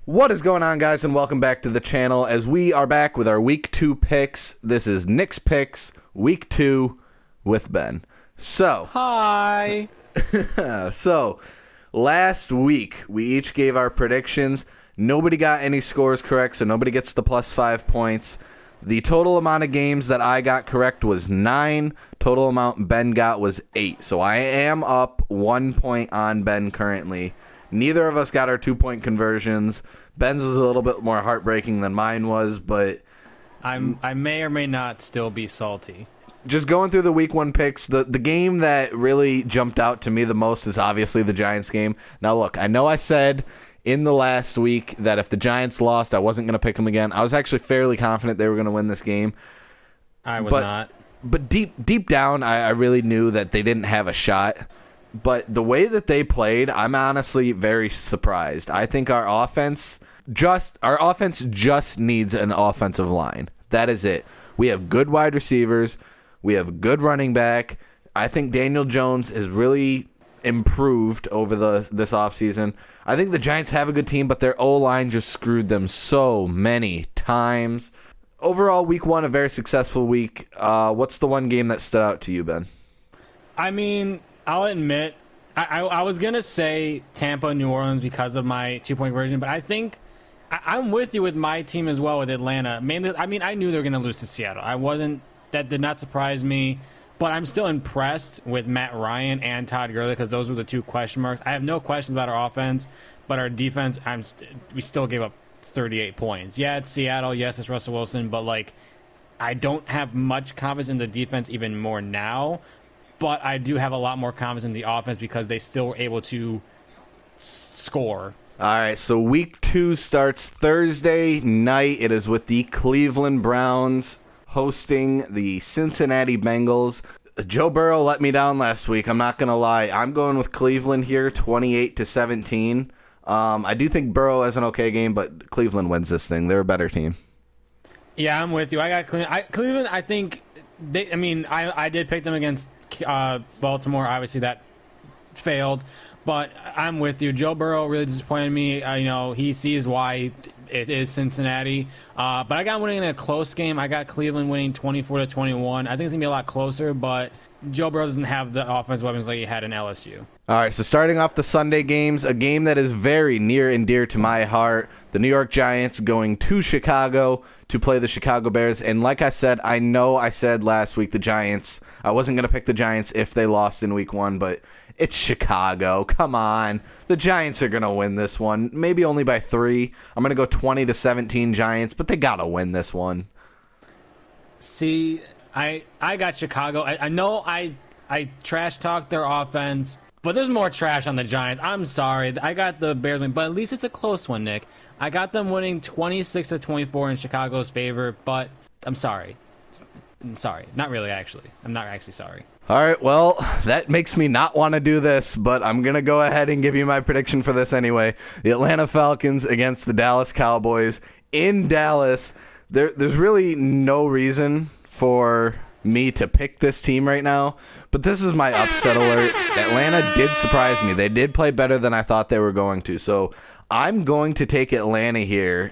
What is going on, guys, and welcome back to the channel as we are back with our Week 2 picks. This is Nick's Picks, Week 2 with Ben. So, Hi. so last week we each gave our predictions. Nobody got any scores correct, so nobody gets the plus 5 points. The total amount of games that I got correct was 9. Total amount Ben got was 8. So I am up 1 point on Ben currently. Neither of us got our 2-point conversions. Ben's was a little bit more heartbreaking than mine was, but I may or may not still be salty. just going through the week 1 picks, the game that really jumped out to me the most is obviously the Giants game. Now, look, I know I said in the last week that if the Giants lost, I wasn't going to pick them again. I was actually fairly confident they were going to win this game. I was not. But deep down, I really knew that they didn't have a shot. But the way that they played, I'm honestly very surprised. I think our offense just needs an offensive line. That is it. We have good wide receivers. We have a good running back. I think Daniel Jones has really improved over this offseason. I think the Giants have a good team, but their O-line just screwed them so many times. Overall, week 1, a very successful week. What's the one game that stood out to you, Ben? I mean, I'll admit, I was going to say Tampa, New Orleans because of my 2-point conversion, but I think I'm with you with my team as well with Atlanta. Mainly, I mean, I knew they were going to lose to Seattle. That did not surprise me, but I'm still impressed with Matt Ryan and Todd Gurley because those were the 2 question marks. I have no questions about our offense, but our defense, we still gave up 38 points. Yeah, it's Seattle. Yes, it's Russell Wilson, but I don't have much confidence in the defense even more now. But I do have a lot more confidence in the offense because they still were able to score. All right, so week 2 starts Thursday night. It is with the Cleveland Browns hosting the Cincinnati Bengals. Joe Burrow let me down last week. I'm not going to lie. I'm going with Cleveland here, 28-17. I do think Burrow has an okay game, but Cleveland wins this thing. They're a better team. Yeah, I'm with you. I got Cleveland. Cleveland, I think, I did pick them against Baltimore. Obviously, that failed. But I'm with you. Joe Burrow really disappointed me. He sees why it is Cincinnati. But I got winning in a close game. I got Cleveland winning 24-21. I think it's going to be a lot closer, but Joe Burrow doesn't have the offensive weapons like he had in LSU. All right, so starting off the Sunday games, a game that is very near and dear to my heart, the New York Giants going to Chicago to play the Chicago Bears. And like I said, I know I said last week the Giants, I wasn't going to pick the Giants if they lost in week 1, but it's Chicago. Come on. The Giants are going to win this one, maybe only by 3. I'm going to go 20-17 Giants, but they got to win this one. See, I got Chicago. I know I trash talked their offense, but there's more trash on the Giants. I'm sorry. I got the Bears winning, but at least it's a close one, Nick. I got them winning 26-24 in Chicago's favor, but I'm sorry. I'm sorry. Not really, actually. I'm not actually sorry. All right, well, that makes me not want to do this, but I'm going to go ahead and give you my prediction for this anyway. The Atlanta Falcons against the Dallas Cowboys in Dallas. There's really no reason for me to pick this team right now, but this is my upset alert. Atlanta did surprise me. They did play better than I thought they were going to, so I'm going to take Atlanta here.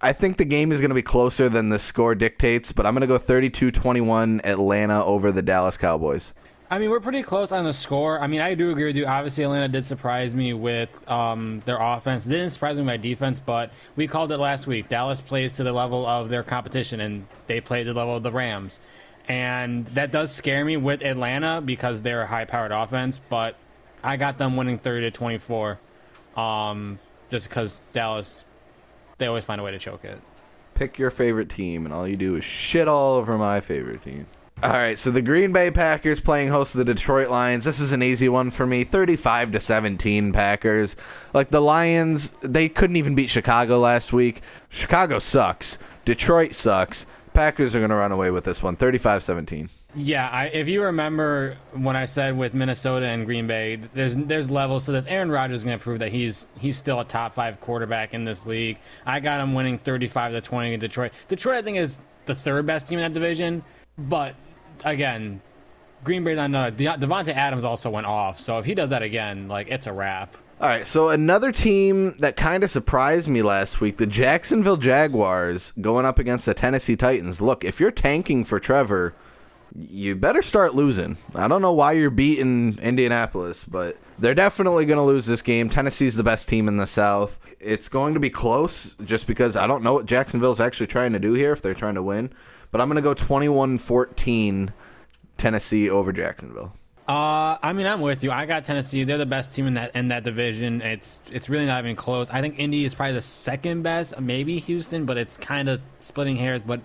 I think the game is going to be closer than the score dictates, but I'm going to go 32-21 Atlanta over the Dallas Cowboys. I mean, we're pretty close on the score. I mean, I do agree with you. Obviously, Atlanta did surprise me with their offense. It didn't surprise me with my defense, but we called it last week. Dallas plays to the level of their competition, and they play to the level of the Rams. And that does scare me with Atlanta because they're a high-powered offense, but I got them winning 30-24 just because Dallas, they always find a way to choke it. Pick your favorite team, and all you do is shit all over my favorite team. All right, so the Green Bay Packers playing host to the Detroit Lions. This is an easy one for me, 35-17 Packers. Like, the Lions, they couldn't even beat Chicago last week. Chicago sucks. Detroit sucks. Packers are going to run away with this one, 35-17. Yeah, if you remember when I said with Minnesota and Green Bay, there's levels to this. Aaron Rodgers is going to prove that he's still a top 5 quarterback in this league. I got him winning 35-20 in Detroit. Detroit, I think, is the 3rd best team in that division, but again, Green Bay's not. Devontae Adams also went off, so if he does that again, it's a wrap. All right, so another team that kind of surprised me last week, the Jacksonville Jaguars going up against the Tennessee Titans. Look, if you're tanking for Trevor, you better start losing. I don't know why you're beating Indianapolis, but they're definitely going to lose this game. Tennessee's the best team in the South. It's going to be close just because I don't know what Jacksonville's actually trying to do here if they're trying to win. But I'm going to go 21-14 Tennessee over Jacksonville. I mean, I'm with you. I got Tennessee. They're the best team in that division. It's really not even close. I think Indy is probably the second best, maybe Houston, but it's kind of splitting hairs. But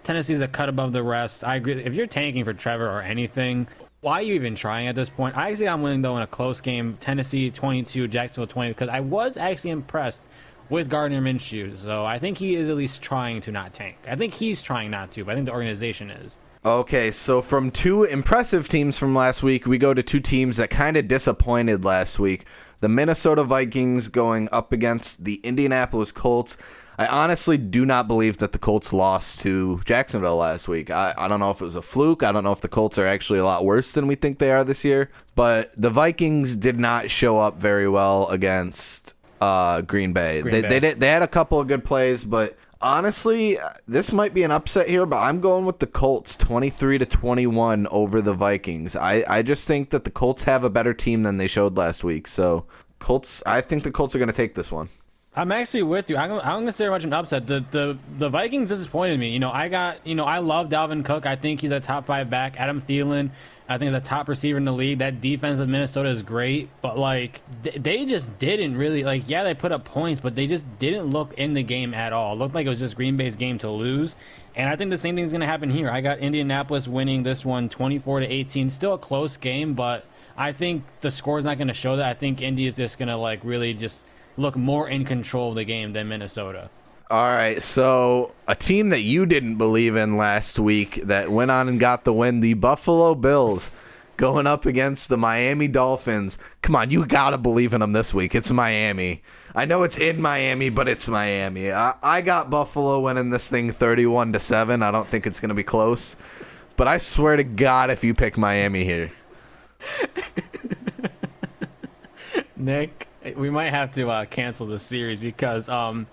Tennessee's a cut above the rest. I agree. If you're tanking for Trevor or anything, why are you even trying at this point? I'm winning, though, in a close game. Tennessee 22, Jacksonville 20, because I was actually impressed with Gardner Minshew. So I think he is at least trying to not tank. I think he's trying not to, but I think the organization is. Okay, so from two impressive teams from last week, we go to two teams that kind of disappointed last week. The Minnesota Vikings going up against the Indianapolis Colts. I honestly do not believe that the Colts lost to Jacksonville last week. I don't know if it was a fluke. I don't know if the Colts are actually a lot worse than we think they are this year. But the Vikings did not show up very well against Green Bay. They had a couple of good plays, but honestly, this might be an upset here, but I'm going with the Colts 23-21 over the Vikings. I just think that the Colts have a better team than they showed last week. So I think the Colts are going to take this one. I'm actually with you. I don't consider much an upset. The Vikings disappointed me. I love Dalvin Cook. I think he's a top 5 back. Adam Thielen, I think, is a top receiver in the league. That defense with Minnesota is great, but they just didn't really they put up points, but they just didn't look in the game at all. It looked like it was just Green Bay's game to lose. And I think the same thing is going to happen here. I got Indianapolis winning this one 24-18. Still a close game, but I think the score is not going to show that. I think Indy is just going to really just look more in control of the game than Minnesota. All right, so a team that you didn't believe in last week that went on and got the win, the Buffalo Bills going up against the Miami Dolphins. Come on, you got to believe in them this week. It's Miami. I know it's in Miami, but it's Miami. I got Buffalo winning this thing 31-7. I don't think it's going to be close, but I swear to God if you pick Miami here. Nick, we might have to cancel this series because I'm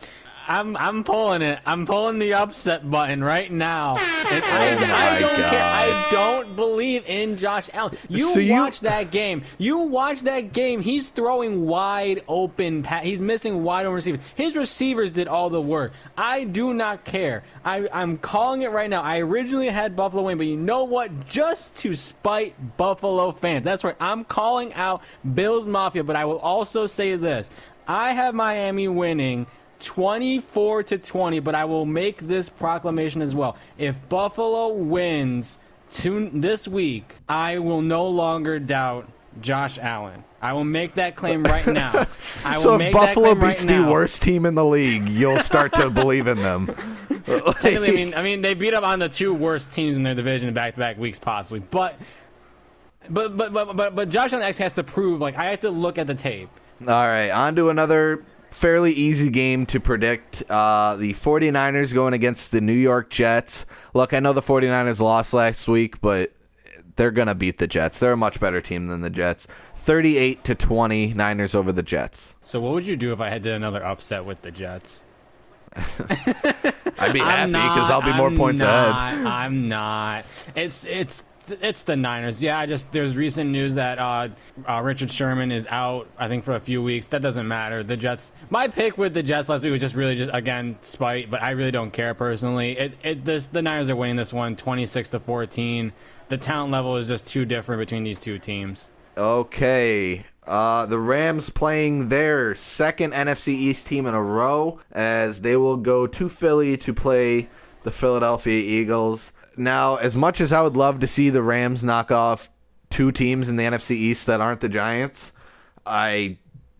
pulling it. I'm pulling the upset button right now. And I don't care. I don't believe in Josh Allen. You watch that game. He's throwing wide open. He's missing wide open receivers. His receivers did all the work. I do not care. I'm calling it right now. I originally had Buffalo win, but you know what? Just to spite Buffalo fans. That's right. I'm calling out Bills Mafia, but I will also say this. I have Miami winning 24-20, but I will make this proclamation as well. If Buffalo wins this week, I will no longer doubt Josh Allen. I will make that claim right now. So if Buffalo beats the worst team in the league, you'll start to believe in them. Technically, I mean, they beat up on the two worst teams in their division back-to-back weeks, possibly. But Josh Allen actually has to prove. I have to look at the tape. All right, on to another fairly easy game to predict. The 49ers going against the New York Jets. Look, I know the 49ers lost last week, but they're going to beat the Jets. They're a much better team than the Jets. 38-20, Niners over the Jets. So what would you do if I had another upset with the Jets? I'd be happy because I'll be more points ahead. I'm not. It's the Niners. Yeah, there's recent news that Richard Sherman is out, I think, for a few weeks. That doesn't matter. The Jets. My pick with the Jets last week was just again spite, but I really don't care personally. The Niners are winning this one 26-14. The talent level is just too different between these two teams. Okay. The Rams playing their second NFC East team in a row as they will go to Philly to play the Philadelphia Eagles. Now, as much as I would love to see the Rams knock off two teams in the NFC East that aren't the Giants, I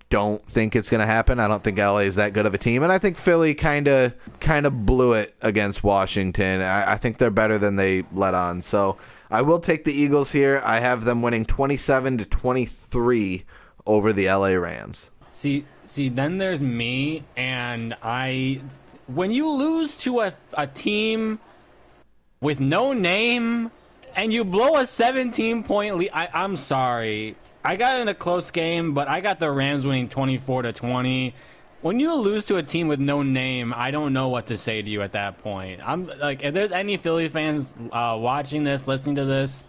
don't think it's going to happen. I don't think LA is that good of a team, and I think Philly kind of blew it against Washington. I think they're better than they let on. So I will take the Eagles here. I have them winning 27-23 over the LA Rams. See, then there's me, and when you lose to a team with no name and you blow a 17-point lead, I'm sorry. I got it in a close game, but I got the Rams winning 24-20. When you lose to a team with no name, I don't know what to say to you at that point. I'm like, if there's any Philly fans watching this, listening to this,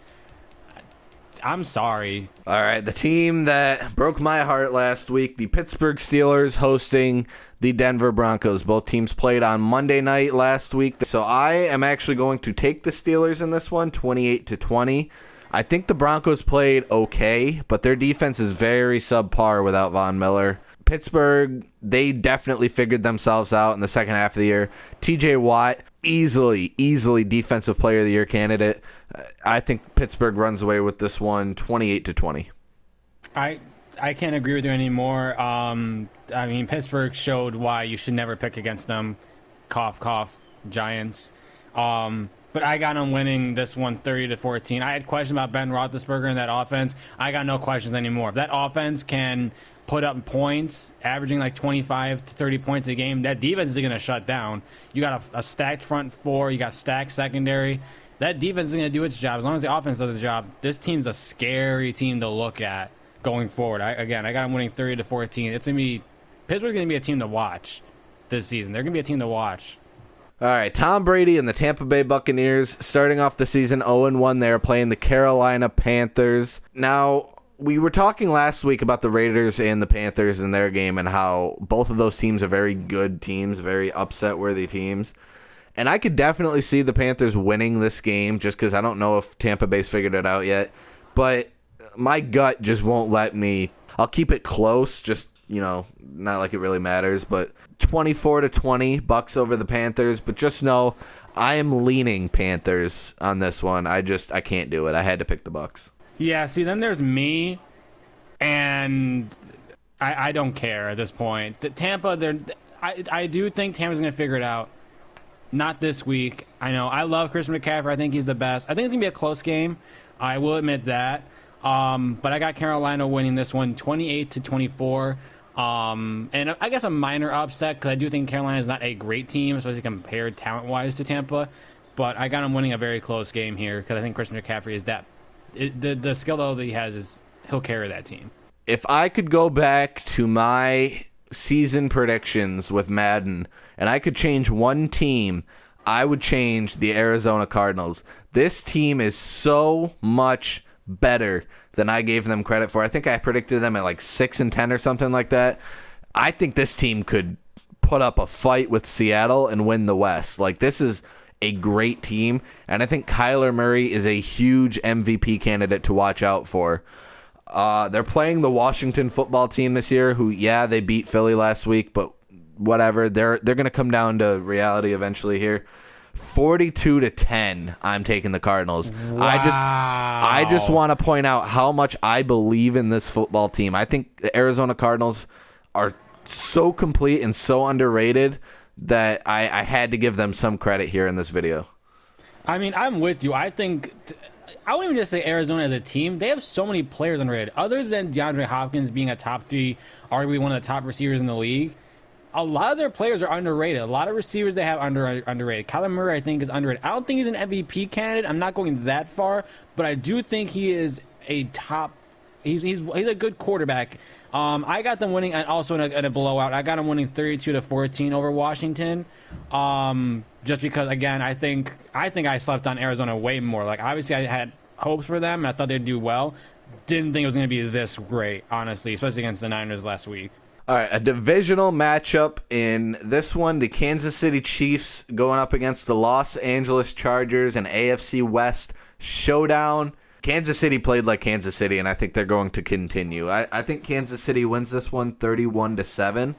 I'm sorry. All right, the team that broke my heart last week, the Pittsburgh Steelers hosting the Denver Broncos. Both teams played on Monday night last week. So I am actually going to take the Steelers in this one, 28-20. I think the Broncos played okay, but their defense is very subpar without Von Miller. Pittsburgh, they definitely figured themselves out in the second half of the year. TJ Watt, easily defensive player of the year candidate. I think Pittsburgh runs away with this one 28-20. I can't agree with you anymore. I mean, Pittsburgh showed why you should never pick against them. Cough, cough, Giants. But I got them winning this one 30-14. I had questions about Ben Roethlisberger and that offense. I got no questions anymore. If that offense can put up points, averaging like 25 to 30 points a game, that defense is going to shut down. You got a stacked front four. You got stacked secondary. That defense is going to do its job. As long as the offense does the job, this team's a scary team to look at going forward. I got them winning 30-14. It's going to be Pittsburgh's going to be a team to watch this season. They're going to be a team to watch. All right, Tom Brady and the Tampa Bay Buccaneers starting off the season 0-1. They're playing the Carolina Panthers. Now, we were talking last week about the Raiders and the Panthers in their game and how both of those teams are very good teams, very upset-worthy teams. And I could definitely see the Panthers winning this game just because I don't know if Tampa Bay's figured it out yet. But my gut just won't let me. I'll keep it close, just, not like it really matters. But 24-20, Bucks over the Panthers. But just know I am leaning Panthers on this one. I can't do it. I had to pick the Bucks. Yeah, see, then there's me, and I don't care at this point. Tampa, I do think Tampa's going to figure it out. Not this week. I know. I love Christian McCaffrey. I think he's the best. I think it's going to be a close game. I will admit that. But I got Carolina winning this one 28-24. And I guess a minor upset because I do think Carolina is not a great team, especially compared talent-wise to Tampa. But I got them winning a very close game here because I think Christian McCaffrey is that. The skill level that he has is he'll carry that team. If I could go back to my season predictions with Madden and I could change one team, I would change the Arizona Cardinals. This team is so much better than I gave them credit for. I think I predicted them at like 6-10 or something like that. I think this team could put up a fight with Seattle and win the West. Like, this is a great team, and I think Kyler Murray is a huge MVP candidate to watch out for. They're playing the Washington football team this year, who, yeah, they beat Philly last week, but whatever. They're going to come down to reality eventually here. 42-10, I'm taking the Cardinals. Wow. I just want to point out how much I believe in this football team. I think the Arizona Cardinals are so complete and so underrated that I had to give them some credit here in this video. I mean, I'm with you. I think I wouldn't even just say Arizona as a team. They have so many players underrated. Other than DeAndre Hopkins being a top 3, arguably one of the top receivers in the league, a lot of their players are underrated. A lot of receivers they have underrated. Kyler Murray, I think, is underrated. I don't think he's an MVP candidate. I'm not going that far, but I do think he is a top. He's a good quarterback. I got them winning, and also in a blowout. I got them winning 32-14 over Washington. Just because, again, I think I slept on Arizona way more. Like, obviously, I had hopes for them, and I thought they'd do well. Didn't think it was going to be this great, honestly, especially against the Niners last week. All right, a divisional matchup in this one. The Kansas City Chiefs going up against the Los Angeles Chargers, an AFC West showdown. Kansas City played like Kansas City, and I think they're going to continue. I think Kansas City wins this one 31-7.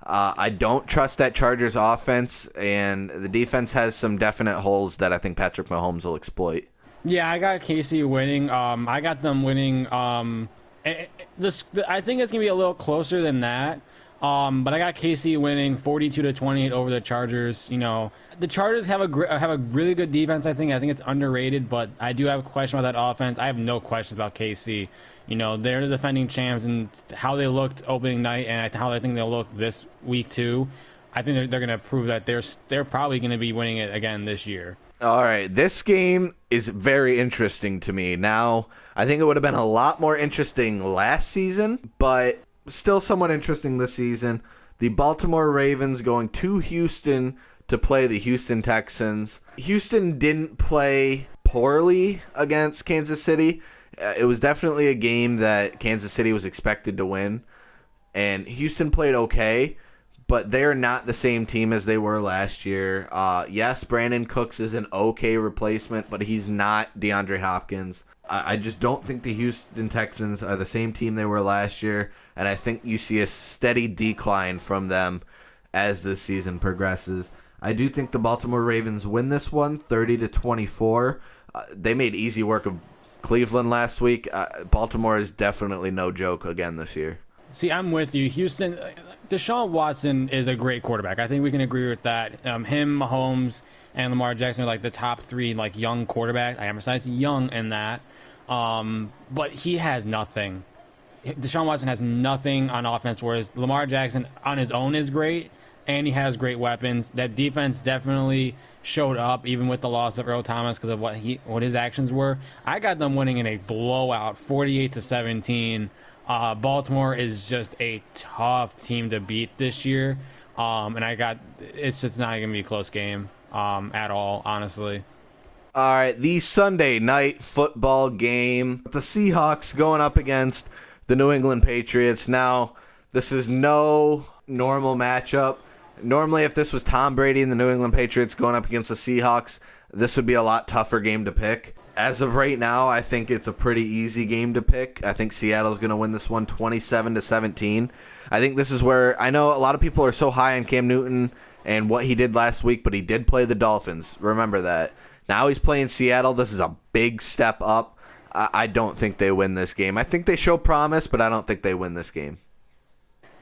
I don't trust that Chargers offense, and the defense has some definite holes that I think Patrick Mahomes will exploit. Yeah, I got KC winning. I got them winning. I think it's going to be a little closer than that. But I got KC winning 42-28 over the Chargers. You know, the Chargers have a really good defense. I think it's underrated, but I do have a question about that offense. I have no questions about KC. You know, they're the defending champs, and how they looked opening night, and how I think they'll look this week too. I think they're going to prove that they're probably going to be winning it again this year. All right, this game is very interesting to me. Now, I think it would have been a lot more interesting last season, but still somewhat interesting this season. The Baltimore Ravens going to Houston to play the Houston Texans. Houston didn't play poorly against Kansas City. It was definitely a game that Kansas City was expected to win, and Houston played okay. But they're not the same team as they were last year. Yes, Brandon Cooks is an okay replacement, but he's not DeAndre Hopkins. I just don't think the Houston Texans are the same team they were last year, and I think you see a steady decline from them as the season progresses. I do think the Baltimore Ravens win this one, 30-24. They made easy work of Cleveland last week. Baltimore is definitely no joke again this year. See, I'm with you. Houston, Deshaun Watson is a great quarterback. I think we can agree with that. Him, Mahomes, and Lamar Jackson are like the top three like young quarterbacks. I emphasize young in that. But he has nothing. Deshaun Watson has nothing on offense, whereas Lamar Jackson on his own is great, and he has great weapons. That defense definitely showed up, even with the loss of Earl Thomas because of what his actions were. I got them winning in a blowout, 48-17. Baltimore is just a tough team to beat this year, and it's just not going to be a close game at all, honestly. All right, the Sunday night football game. The Seahawks going up against the New England Patriots. Now, this is no normal matchup. Normally, if this was Tom Brady and the New England Patriots going up against the Seahawks, this would be a lot tougher game to pick. As of right now, I think it's a pretty easy game to pick. I think Seattle's going to win this one 27-17. I think this is where I know a lot of people are so high on Cam Newton and what he did last week, but he did play the Dolphins. Remember that. Now he's playing Seattle. This is a big step up. I don't think they win this game. I think they show promise, but I don't think they win this game.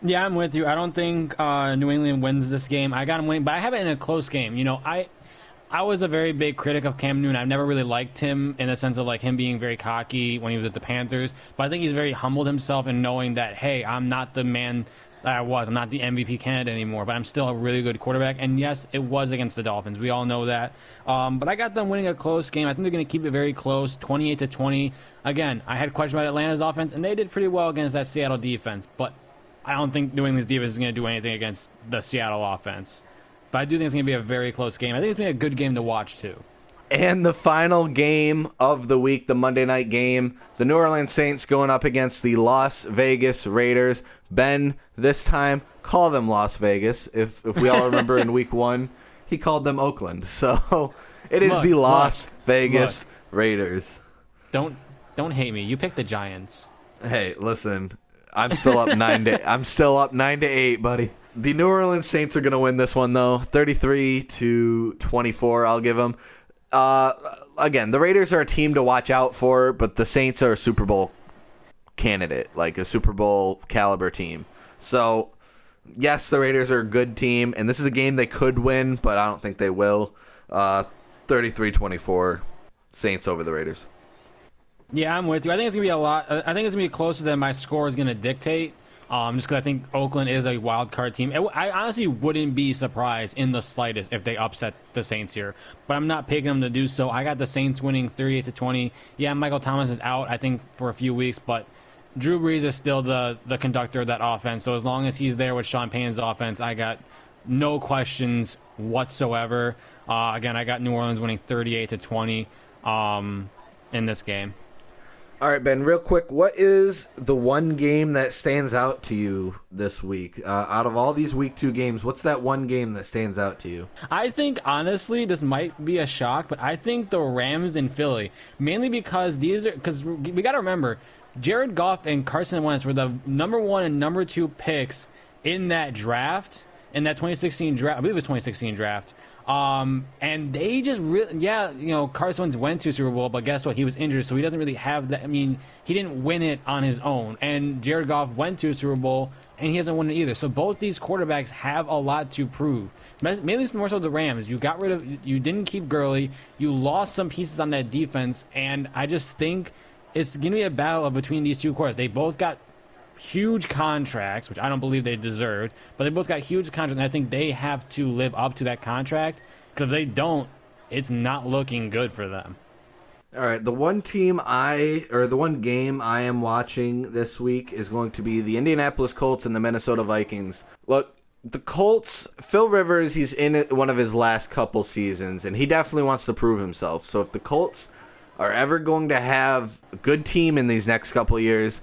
Yeah, I'm with you. I don't think New England wins this game. I got them winning, but I have it in a close game. You know, I was a very big critic of Cam Newton. I've never really liked him in the sense of like him being very cocky when he was at the Panthers. But I think he's very humbled himself in knowing that, hey, I'm not the man that I was. I'm not the MVP candidate anymore, but I'm still a really good quarterback. And yes, it was against the Dolphins. We all know that. But I got them winning a close game. I think they're going to keep it very close, 28-20. Again, I had questions about Atlanta's offense, and they did pretty well against that Seattle defense. But I don't think New England's defense is going to do anything against the Seattle offense. But I do think it's going to be a very close game. I think it's going to be a good game to watch, too. And the final game of the week, the Monday night game, the New Orleans Saints going up against the Las Vegas Raiders. Ben, this time, call them Las Vegas. If we all remember in week 1, he called them Oakland. So it is the Las Vegas Raiders. Don't hate me. You picked the Giants. Hey, listen, I'm still up 9-8, buddy. The New Orleans Saints are going to win this one, though. 33-24, I'll give them. Again, the Raiders are a team to watch out for, but the Saints are a Super Bowl candidate, like a Super Bowl caliber team. So, yes, the Raiders are a good team, and this is a game they could win, but I don't think they will. 33-24, Saints over the Raiders. Yeah, I'm with you. I think it's going to be a lot. I think it's going to be closer than my score is going to dictate. Just because I think Oakland is a wild card team. I honestly wouldn't be surprised in the slightest if they upset the Saints here. But I'm not picking them to do so. I got the Saints winning 38-20. Yeah, Michael Thomas is out, I think, for a few weeks. But Drew Brees is still the conductor of that offense. So as long as he's there with Sean Payton's offense, I got no questions whatsoever. Again, I got New Orleans winning 38-20 in this game. All right, Ben, real quick, what is the one game that stands out to you this week? Out of all these Week 2 games, what's that one game that stands out to you? I think, honestly, this might be a shock, but I think the Rams in Philly, mainly because we got to remember, Jared Goff and Carson Wentz were the number 1 and number 2 picks in that draft, in that 2016 draft. I believe it was 2016 draft. And they just really, Carson Wentz went to Super Bowl, but guess what? He was injured, so he doesn't really have that. I mean, he didn't win it on his own. And Jared Goff went to a Super Bowl, and he hasn't won it either. So both these quarterbacks have a lot to prove. Mainly more so the Rams. You didn't keep Gurley. You lost some pieces on that defense, and I just think it's going to be a battle between these two quarterbacks. They both got huge contracts, which I don't believe they deserved, but they both got huge contracts, and I think they have to live up to that contract, because if they don't, it's not looking good for them. All right, the one game I am watching this week is going to be the Indianapolis Colts and the Minnesota Vikings. Look, the Colts, Phil Rivers, he's in one of his last couple seasons, and he definitely wants to prove himself. So if the Colts are ever going to have a good team in these next couple of years,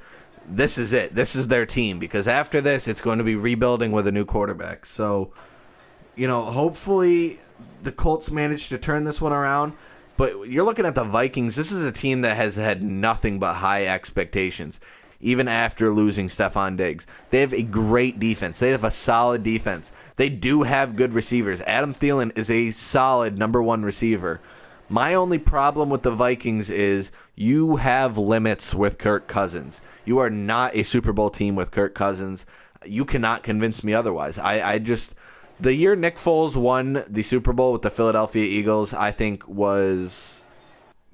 this is it. This is their team, because after this, it's going to be rebuilding with a new quarterback. So, hopefully the Colts manage to turn this one around. But you're looking at the Vikings. This is a team that has had nothing but high expectations, even after losing Stephon Diggs. They have a great defense. They have a solid defense. They do have good receivers. Adam Thielen is a solid number one receiver. My only problem with the Vikings is you have limits with Kirk Cousins. You are not a Super Bowl team with Kirk Cousins. You cannot convince me otherwise. The year Nick Foles won the Super Bowl with the Philadelphia Eagles, I think, was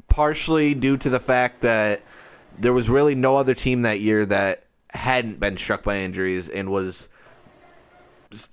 partially due to the fact that there was really no other team that year that hadn't been struck by injuries and was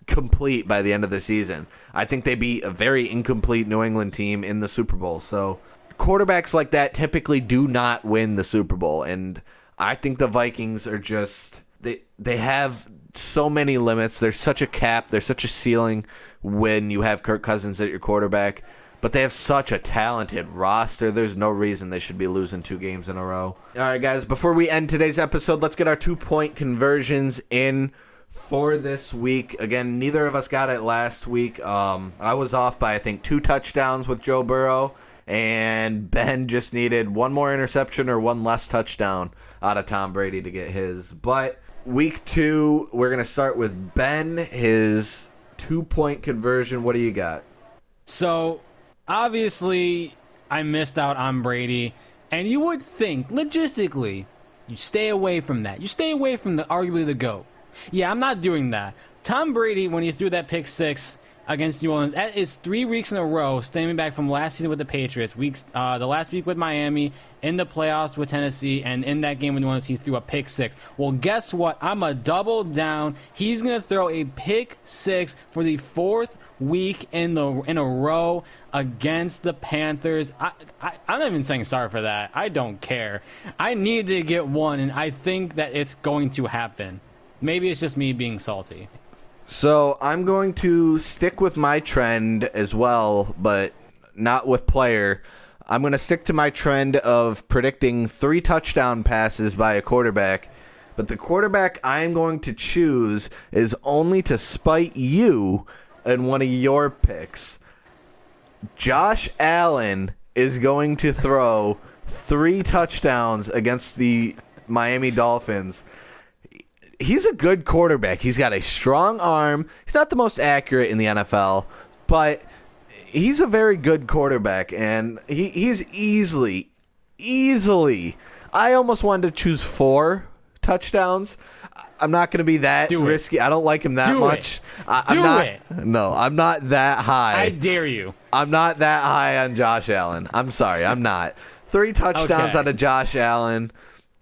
complete by the end of the season. I think they beat a very incomplete New England team in the Super Bowl. So quarterbacks like that typically do not win the Super Bowl, and I think the Vikings are just they have so many limits. There's such a cap. There's such a ceiling when you have Kirk Cousins at your quarterback. But they have such a talented roster. There's no reason they should be losing 2 games in a row. All right, guys, before we end today's episode, let's get our 2-point conversions in for this week. Again, neither of us got it last week. I was off by, I think, 2 touchdowns with Joe Burrow. And Ben just needed 1 more interception or 1 less touchdown out of Tom Brady to get his. But week 2, we're going to start with Ben, his 2-point conversion. What do you got? So, obviously, I missed out on Brady. And you would think, logistically, you stay away from that. You stay away from arguably the GOAT. Yeah, I'm not doing that. Tom Brady, when he threw that pick 6 against New Orleans, that is 3 weeks in a row, stemming back from last season with the Patriots. The last week with Miami, in the playoffs with Tennessee, and in that game with New Orleans, he threw a pick 6. Well, guess what? I'm a double down. He's going to throw a pick 6 for the 4th week in a row against the Panthers. I'm not even saying sorry for that. I don't care. I need to get 1, and I think that it's going to happen. Maybe it's just me being salty. So I'm going to stick with my trend as well, but not with player. I'm going to stick to my trend of predicting 3 touchdown passes by a quarterback. But the quarterback I'm going to choose is only to spite you in one of your picks. Josh Allen is going to throw 3 touchdowns against the Miami Dolphins. He's a good quarterback. He's got a strong arm. He's not the most accurate in the NFL, but he's a very good quarterback, and he's easily, I almost wanted to choose 4 touchdowns. I'm not going to be that risky. I don't like him that much. No, I'm not that high. I dare you. I'm not that high on Josh Allen. I'm sorry. I'm not. 3 touchdowns out of Josh Allen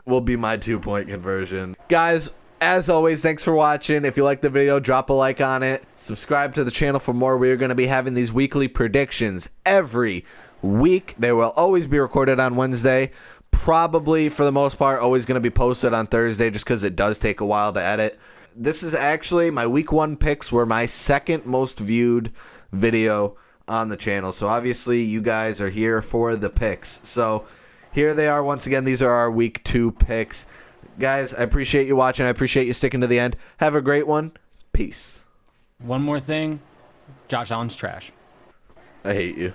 will be my 2-point conversion. Guys, as always, thanks for watching. If you liked the video, drop a like on it. Subscribe to the channel for more. We are going to be having these weekly predictions every week. They will always be recorded on Wednesday. Probably, for the most part, always going to be posted on Thursday just because it does take a while to edit. This is actually my week 1 picks were my 2nd most viewed video on the channel. So obviously you guys are here for the picks. So here they are once again. These are our week 2 picks. Guys, I appreciate you watching. I appreciate you sticking to the end. Have a great one. Peace. One more thing. Josh Allen's trash. I hate you.